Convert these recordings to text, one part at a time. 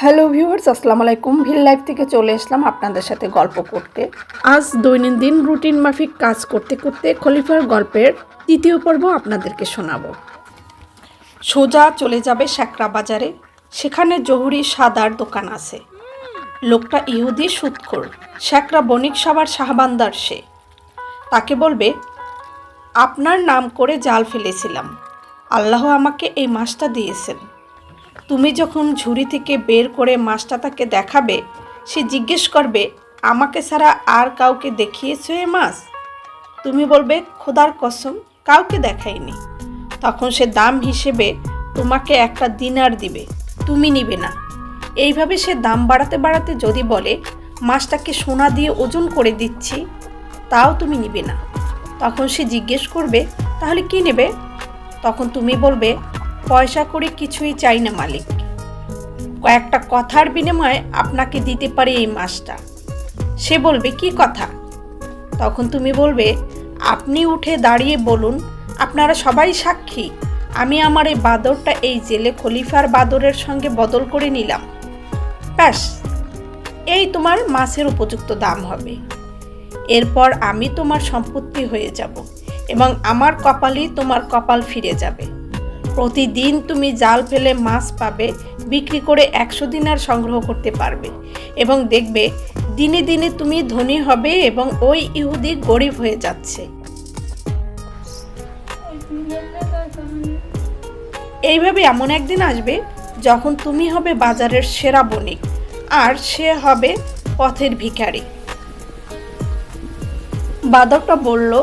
Hello viewers, আসসালামু আলাইকুম। ভিল life থেকে চলে আসলাম আপনাদের সাথে গল্প করতে। আজ দৈনন্দিন রুটিন মাফিক কাজ করতে করতে খলিফার গল্পের তৃতীয় পর্ব আপনাদেরকে শোনাবো। সোজা চলে যাবে শ্যাকরা বাজারে, সেখানে জহুরি সাদার দোকান আছে। লোকটা ইহুদি সুদখোর, শ্যাকরা বণিক সবার শাহবান্দার সে। তাকে বলবে, আপনার নাম করে জাল ফেলেছিলাম, আল্লাহ আমাকে এই মাছটা দিয়েছেন। তুমি যখন ঝুড়ি থেকে বের করে মাছটা তাকে দেখাবে, সে জিজ্ঞেস করবে, আমাকে ছাড়া আর কাউকে দেখিয়েছো এ মাছ? তুমি বলবে, খোদার কসম কাউকে দেখাইনি। তখন সে দাম হিসেবে তোমাকে একটা দিনার দিবে, তুমি নিবে না। এইভাবে সে দাম বাড়াতে বাড়াতে যদি বলে, মাছটাকে সোনা দিয়ে ওজন করে দিচ্ছি, তাও তুমি নিবে না। তখন সে জিজ্ঞেস করবে, তাহলে কি নেবে? তখন তুমি বলবে, পয়সা করে কিছুই চাই না মালিক, কয়েকটা কথার বিনিময়ে আপনাকে দিতে পারি এই মাছটা। সে বলবে, কি কথা? তখন তুমি বলবে, আপনি উঠে দাঁড়িয়ে বলুন, আপনারা সবাই সাক্ষী, আমি আমার এই বাদরটা এই জেলে খলিফার বাদরের সঙ্গে বদল করে নিলাম। ব্যাস, এই তোমার মাছের উপযুক্ত দাম হবে। এরপর আমি তোমার সম্পত্তি হয়ে যাব এবং আমার কপালই তোমার কপাল ফিরে যাবে। প্রতিদিন তুমি জাল ফেলে মাছ পাবে, বিক্রি করে 100 দিনার সংগ্রহ করতে পারবে এবং দেখবে দিনে দিনে তুমি ধনী হবে এবং ওই ইহুদি গরিব হয়ে যাচ্ছে। এইভাবে এমন একদিন আসবে যখন তুমি হবে বাজারের সেরা বণিক আর সে হবে পথের ভিখারি। বাদরটা বলল,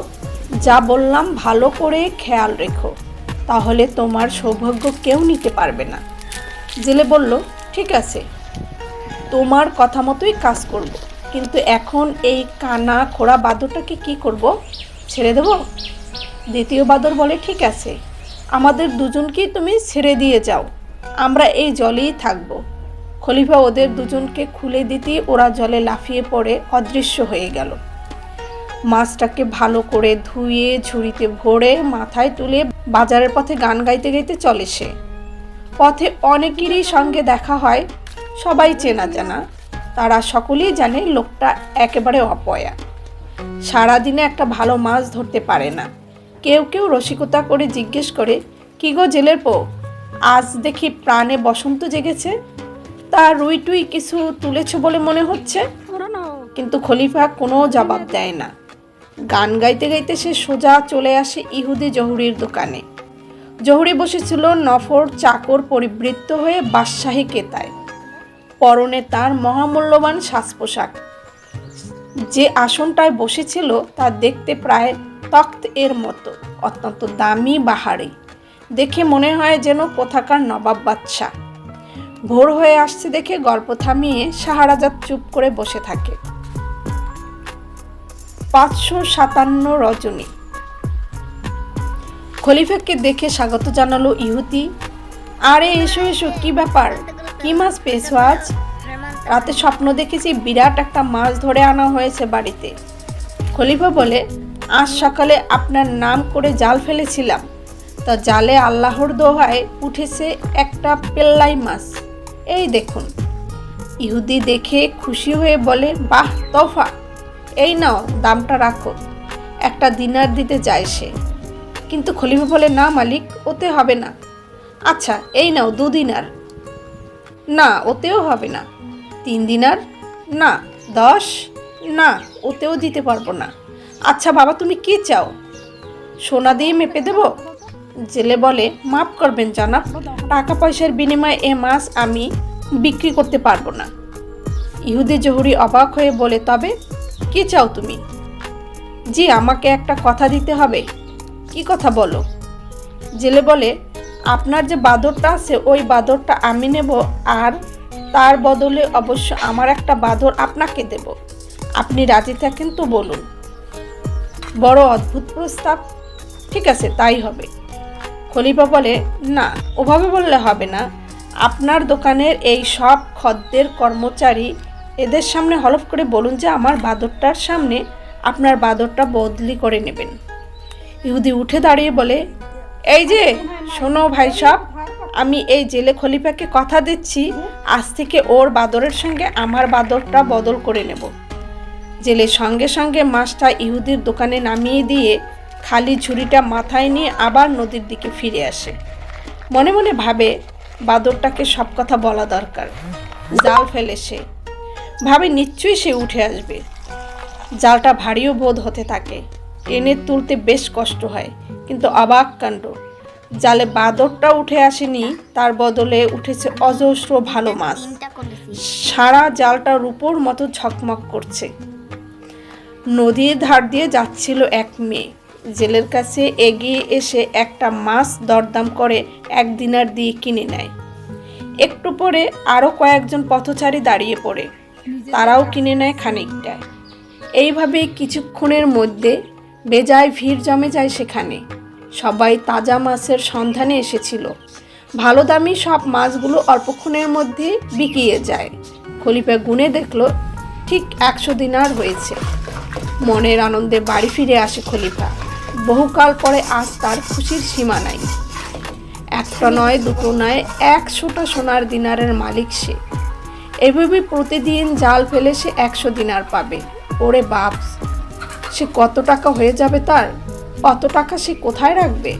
যা বললাম ভালো করে খেয়াল রেখো, তাহলে তোমার সৌভাগ্য কেউ নিতে পারবে না। জেলে বলল, ঠিক আছে, তোমার কথা মতোই কাজ করব, কিন্তু এখন এই কানা খোড়া বাদরটাকে কি করব? ছেড়ে দেব? দ্বিতীয় বাদর বলে, ঠিক আছে, আমাদের দুজনকেই তুমি ছেড়ে দিয়ে যাও, আমরা এই জলেই থাকব। খলিফা ওদের দুজনকে খুলে দিতেই ওরা জলে লাফিয়ে পড়ে অদৃশ্য হয়ে গেল। মাছটাকে ভালো করে ধুয়ে ঝুড়িতে ভরে মাথায় তুলে বাজারের পথে গান গাইতে গাইতে চলে সে। পথে অনেকেরই সঙ্গে দেখা হয়, সবাই চেনা জানা, তারা সকলেই জানে লোকটা একেবারে অপয়া, সারাদিনে একটা ভালো মাছ ধরতে পারে না। কেউ কেউ রসিকতা করে জিজ্ঞেস করে, কি গো জেলের পো, আজ দেখি প্রাণে বসন্ত জেগেছে, তা রুই টুই কিছু তুলেছ বলে মনে হচ্ছে। কিন্তু খলিফা কোনো জবাব দেয় না। গান গাইতে গাইতে সে সোজা চলে আসে ইহুদি জহুরির দোকানে। জহুরি বসেছিল নফর চাকর পরিবৃত্ত হয়ে বাদশাহী কেতায়, পরনে তার মহামূল্যবান সাজ পোশাক। যে আসনটায় বসেছিল তা দেখতে প্রায় তখ্ত এর মতো, অত্যন্ত দামি বাহারি, দেখে মনে হয় যেন কোথাকার নবাব বাদশাহ। ভোর হয়ে আসছে দেখে গল্প থামিয়ে শাহরাজাদ চুপ করে বসে থাকে। 557 রজনী। খলিফাকে দেখে স্বাগত জানালো ইহুদি। আরে এসো এসো, কি ব্যাপার, কি মাছ পেয়েছো আজ? রাতে স্বপ্ন দেখেছি বিরাট একটা মাছ ধরে আনা হয়েছে বাড়িতে। খলিফা বলে, আজ সকালে আপনার নাম করে জাল ফেলেছিলাম, তা জালে আল্লাহর দোহায় উঠেছে একটা পেল্লাই মাছ, এই দেখুন। ইহুদি দেখে খুশি হয়ে বলে, বাহ, তোফা, এই নাও, দামটা রাখো। একটা দিনার দিতে চায় সে, কিন্তু খলিফা বলে, না মালিক, ওতে হবে না। আচ্ছা, এই নাও 2 দিনার। না, ওতেও হবে না। 3 দিনার? না। 10? না, ওতেও দিতে পারবো না। আচ্ছা বাবা, তুমি কি চাও? সোনা দিয়ে মেপে দেব? জেলে বলে, মাফ করবেন জনাব, টাকা পয়সার বিনিময়ে এ মাছ আমি বিক্রি করতে পারবো না। ইহুদি জহুরি অবাক হয়ে বলে, তবে কি চাও তুমি? জি, আমাকে একটা কথা দিতে হবে। কি কথা বলো? জেলে বলে, আপনার যে বাদরটা আছে ওই বাদরটা আমি নেব, আর তার বদলে অবশ্য আমার একটা বাদর আপনাকে দেব। আপনি রাজি থাকেন তো বলুন। বড় অদ্ভুত প্রস্তাব। ঠিক আছে, তাই হবে। খলিফা বলে, না, ওভাবে বললে হবে না। আপনার দোকানের এই সব খদ্দের কর্মচারী, এদের সামনে হলফ করে বলুন যে আমার বাদরটার সামনে আপনার বাদরটা বদলি করে নেবেন। ইহুদি উঠে দাঁড়িয়ে বলে, এই যে শোনো ভাই সব, আমি এই জেলে খলিফাকে কথা দিচ্ছি, আজ থেকে ওর বাদরের সঙ্গে আমার বাদরটা বদল করে নেব। জেলে সঙ্গে সঙ্গে মাছটা ইহুদির দোকানে নামিয়ে দিয়ে খালি ঝুড়িটা মাথায় নিয়ে আবার নদীর দিকে ফিরে আসে। মনে মনে ভাবে বাদরটাকে সব কথা বলা দরকার। জাল ফেলে সে ভাবে নিশ্চয়ই সে উঠে আসবে। জালটা ভারীও বোধ হতে থাকে, টেনে তুলতে বেশ কষ্ট হয়, কিন্তু অবাক কাণ্ড, জালে বাদরটা উঠে আসেনি, তার বদলে উঠেছে অজস্র ভালো মাছ। সারা জালটা রূপোর মতো ঝকমক করছে। নদীর ধার দিয়ে যাচ্ছিল এক মেয়ে, জেলের কাছে এগিয়ে এসে একটা মাছ দরদাম করে 1 দিনার দিয়ে কিনে নেয়। একটু পরে আরও কয়েকজন পথচারী দাঁড়িয়ে পড়ে, তারাও কিনে নেয় খানিকটা। এইভাবে কিছুক্ষণের মধ্যে বেজায় ভিড় জমে যায় সেখানে। সবাই তাজা মাছের সন্ধানে এসেছিল। ভালো দামি সব মাছগুলো অল্পক্ষণের মধ্যে বিকিয়ে যায়। খলিফা গুনে দেখলো ঠিক 100 দিনার হয়েছে। মনের আনন্দে বাড়ি ফিরে আসে খলিফা। বহুকাল পরে আজ তার খুশির সীমা নাই। একটা নয়, দুটো নয়, 100টা সোনার দিনারের মালিক সে। এভাবে প্রতিদিন জাল ফেলে সে 100 দিনার পাবে। ওরে বাপ, সে কত টাকা হয়ে যাবে তার! অত টাকা সে কোথায় রাখবে?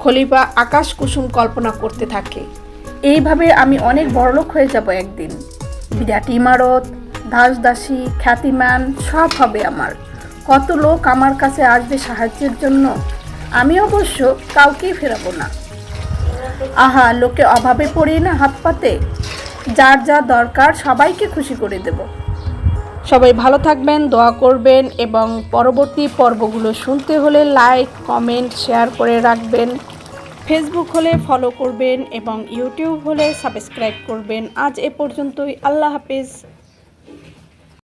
খলিফা আকাশ কুসুম কল্পনা করতে থাকে, এইভাবে আমি অনেক বড়লোক হয়ে যাব একদিন। বিরাট ইমারত, দাস দাসী, খ্যাতিমান সব হবে আমার। কত লোক আমার কাছে আসবে সাহায্যের জন্য। আমি অবশ্য কাউকেই ফেরাবো না। আহা, লোকে অভাবে পড়ি না হাত পাতে। যার যা দরকার সবাইকে খুশি করে দেব। সবাই ভালো থাকবেন, দোয়া করবেন, এবং পরবর্তী পর্বগুলো শুনতে হলে লাইক, কমেন্ট, শেয়ার করে রাখবেন। ফেসবুক হলে ফলো করবেন এবং ইউটিউব হলে সাবস্ক্রাইব করবেন। আজ এ পর্যন্তই। আল্লাহ হাফেজ।